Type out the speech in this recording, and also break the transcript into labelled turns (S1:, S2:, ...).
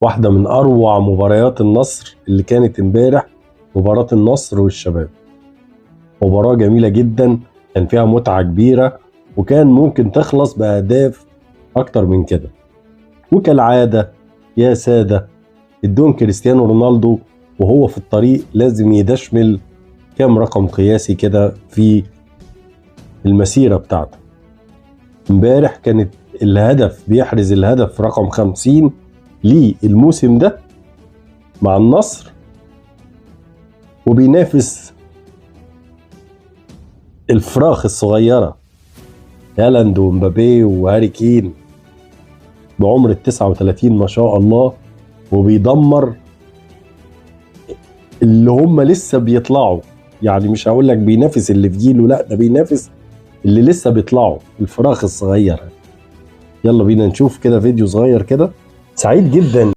S1: واحدة من أروع مباريات النصر اللي كانت امبارح، مباراة النصر والشباب. مباراة جميلة جدا، كان فيها متعة كبيرة، وكان ممكن تخلص بأهداف أكتر من كده. وكالعادة يا سادة، الدون كريستيانو رونالدو وهو في الطريق لازم يدشمل كام رقم قياسي كده في المسيرة بتاعته. امبارح كانت الهدف بيحرز الهدف رقم 50 للموسم ده مع النصر، وبينافس الفراخ الصغيرة هالاند ومبابي وهاري كين بعمر 39 ما شاء الله، وبيدمر اللي هم لسه بيطلعوا. يعني مش هقول لك بينافس اللي في جيله، لا ده بينافس اللي لسه بيطلعوا، الفراخ الصغيرة. يلا بينا نشوف كده فيديو صغير كده. سعيد جدا